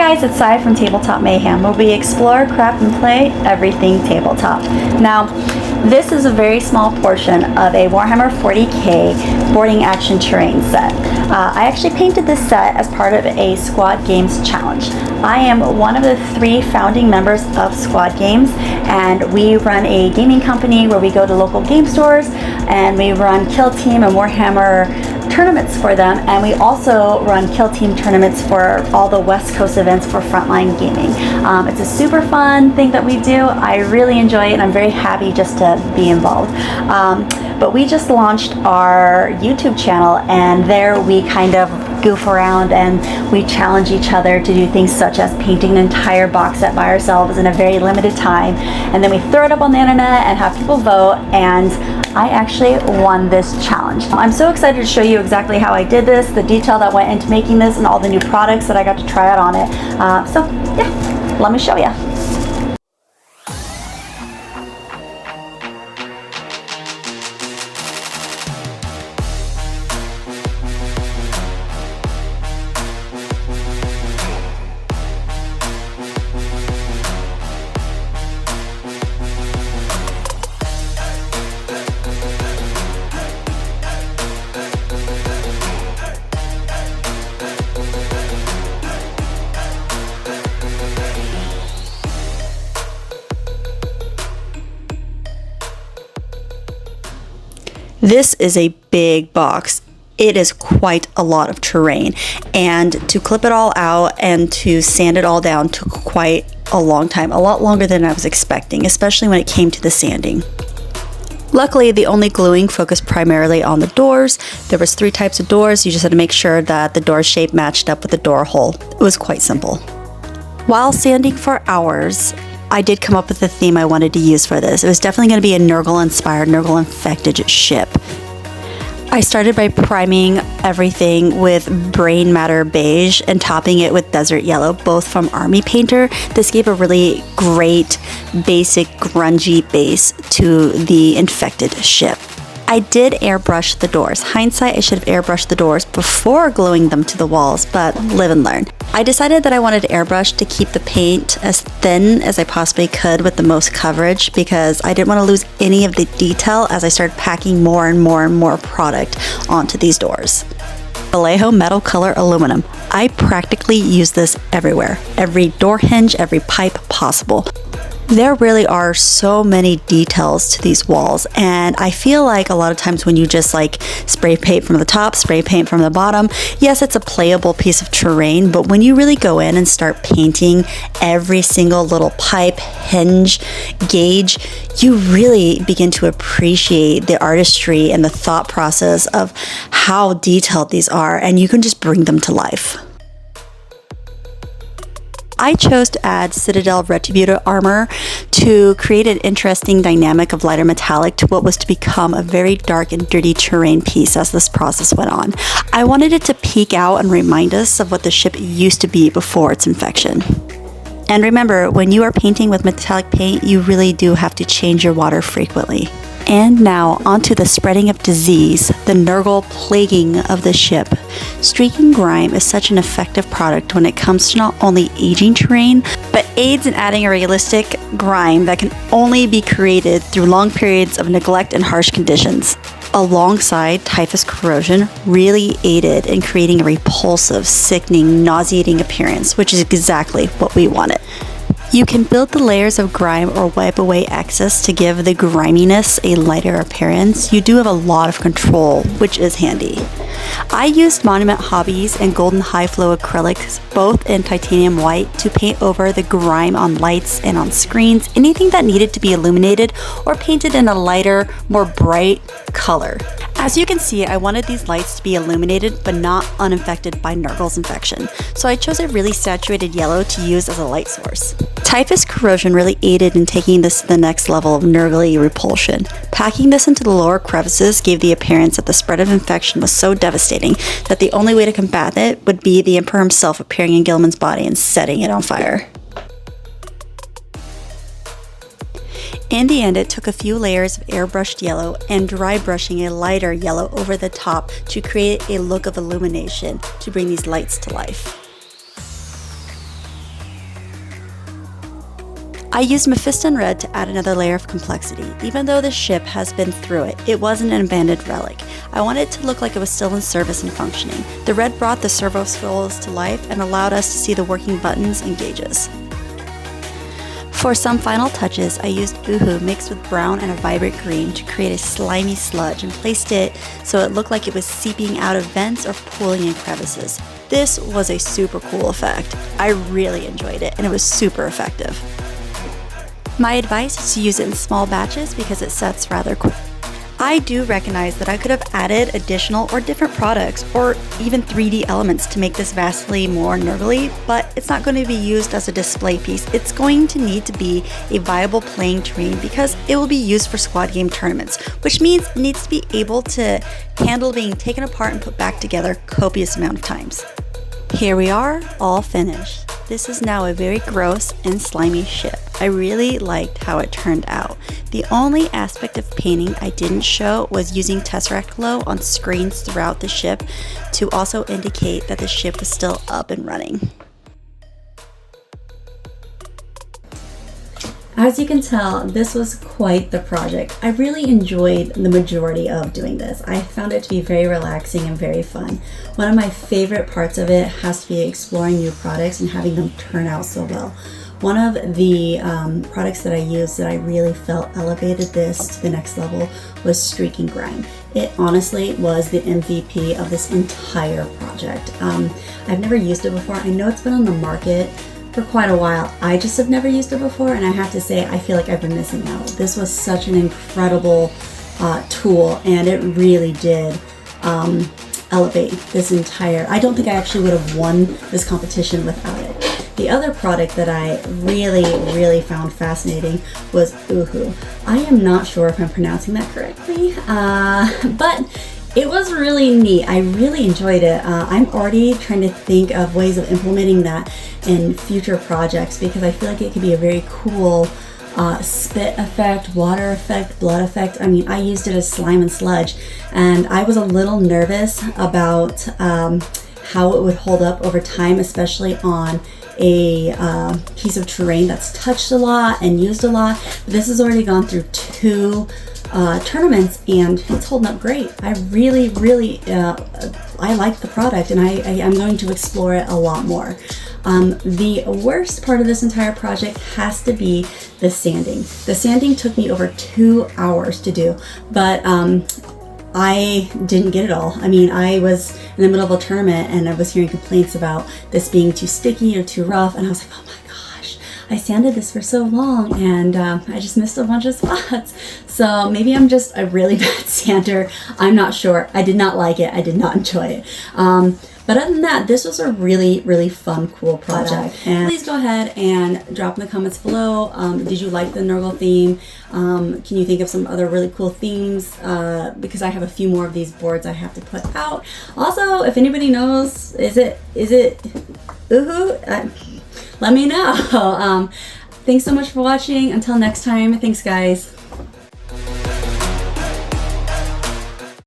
guys, it's Sai from Tabletop Mayhem, where we explore, craft, and play everything tabletop. Now, this is a very small portion of a Warhammer 40k boarding action terrain set. I actually painted this set as part of a SquadGames challenge. I am one of the 3 founding members of SquadGames, and we run a gaming company where we go to local game stores and we run Kill Team and Warhammer tournaments for them, and we also run Kill Team tournaments for all the West Coast events for Frontline Gaming. It's a super fun thing that we do. I really enjoy it, and I'm very happy just to be involved. But we just launched our YouTube channel, and there we kind of goof around and we challenge each other to do things such as painting an entire box set by ourselves in a very limited time, and then we throw it up on the internet and have people vote, and I actually won this challenge. I'm so excited to show you exactly how I did this, the detail that went into making this, and all the new products that I got to try out on it. So yeah, let me show you. This is a big box. It is quite a lot of terrain, and to clip it all out and to sand it all down took quite a long time, a lot longer than I was expecting, especially when it came to the sanding. Luckily, the only gluing focused primarily on the doors. There was 3 types of doors. You just had to make sure that the door shape matched up with the door hole. It was quite simple. While sanding for hours, I did come up with the theme I wanted to use for this. It was definitely going to be a Nurgle-inspired, Nurgle-infected ship. I started by priming everything with Brain Matter Beige and topping it with Desert Yellow, both from Army Painter. This gave a really great, basic, grungy base to the infected ship. I did airbrush the doors. Hindsight, I should have airbrushed the doors before gluing them to the walls, but live and learn. I decided that I wanted to airbrush to keep the paint as thin as I possibly could with the most coverage, because I didn't want to lose any of the detail as I started packing more and more and more product onto these doors. Vallejo metal color aluminum. I practically use this everywhere. Every door hinge, every pipe possible. There really are so many details to these walls, and I feel like a lot of times when you just like spray paint from the top, spray paint from the bottom, yes, it's a playable piece of terrain, but when you really go in and start painting every single little pipe, hinge, gauge, you really begin to appreciate the artistry and the thought process of how detailed these are, and you can just bring them to life. I chose to add Citadel Retributor armor to create an interesting dynamic of lighter metallic to what was to become a very dark and dirty terrain piece as this process went on. I wanted it to peek out and remind us of what the ship used to be before its infection. And remember, when you are painting with metallic paint, you really do have to change your water frequently. And now onto the spreading of disease, the Nurgle plaguing of the ship. Streaking grime is such an effective product when it comes to not only aging terrain, but aids in adding a realistic grime that can only be created through long periods of neglect and harsh conditions. Alongside typhus corrosion, really aided in creating a repulsive, sickening, nauseating appearance, which is exactly what we wanted. You can build the layers of grime or wipe away excess to give the griminess a lighter appearance. You do have a lot of control, which is handy. I used Monument Hobbies and Golden High Flow acrylics, both in titanium white, to paint over the grime on lights and on screens, anything that needed to be illuminated or painted in a lighter, more bright color. As you can see, I wanted these lights to be illuminated but not uninfected by Nurgle's infection, so I chose a really saturated yellow to use as a light source. Typhus corrosion really aided in taking this to the next level of Nurgle repulsion. Packing this into the lower crevices gave the appearance that the spread of infection was so devastating that the only way to combat it would be the Emperor himself appearing in Gilman's body and setting it on fire. In the end, it took a few layers of airbrushed yellow and dry brushing a lighter yellow over the top to create a look of illumination to bring these lights to life. I used Mephiston Red to add another layer of complexity. Even though the ship has been through it, it wasn't an abandoned relic. I wanted it to look like it was still in service and functioning. The red brought the servo skulls to life and allowed us to see the working buttons and gauges. For some final touches, I used Uhu mixed with brown and a vibrant green to create a slimy sludge and placed it so it looked like it was seeping out of vents or pooling in crevices. This was a super cool effect. I really enjoyed it and it was super effective. My advice is to use it in small batches because it sets rather quick. I do recognize that I could have added additional or different products or even 3D elements to make this vastly more Nurgle-y, but it's not going to be used as a display piece. It's going to need to be a viable playing terrain because it will be used for squad game tournaments, which means it needs to be able to handle being taken apart and put back together copious amount of times. Here we are, all finished. This is now a very gross and slimy ship. I really liked how it turned out. The only aspect of painting I didn't show was using Tesseract glow on screens throughout the ship to also indicate that the ship was still up and running. As you can tell, this was quite the project. I really enjoyed the majority of doing this. I found it to be very relaxing and very fun. One of my favorite parts of it has to be exploring new products and having them turn out so well. One of the products that I used that I really felt elevated this to the next level was Streak and Grime. It honestly was the MVP of this entire project. I've never used it before. I know it's been on the market for quite a while. I just have never used it before, and I have to say I feel like I've been missing out. This was such an incredible tool, and it really did elevate this entire... I don't think I actually would have won this competition without it. The other product that I really found fascinating was Uhu. I am not sure if I'm pronouncing that correctly, but it was really neat. I really enjoyed it. I'm already trying to think of ways of implementing that in future projects because I feel like it could be a very cool spit effect, water effect, blood effect. I mean, I used it as slime and sludge, and I was a little nervous about how it would hold up over time, especially on a piece of terrain that's touched a lot and used a lot. This has already gone through 2 tournaments and it's holding up great. I really I like the product, and I'm going to explore it a lot more. The worst part of this entire project has to be the sanding. The sanding took me over 2 hours to do, but I didn't get it all. I mean, I was in the middle of a tournament and I was hearing complaints about this being too sticky or too rough, and I was like, oh my gosh, I sanded this for so long and I just missed a bunch of spots. So maybe I'm just a really bad sander. I'm not sure. I did not like it. I did not enjoy it. But other than that, this was a really fun, cool project. And please go ahead and drop in the comments below. Did you like the Nurgle theme? Can you think of some other really cool themes? Because I have a few more of these boards I have to put out. Also, if anybody knows, is it Uhu? Let me know. Thanks so much for watching. Until next time, thanks guys.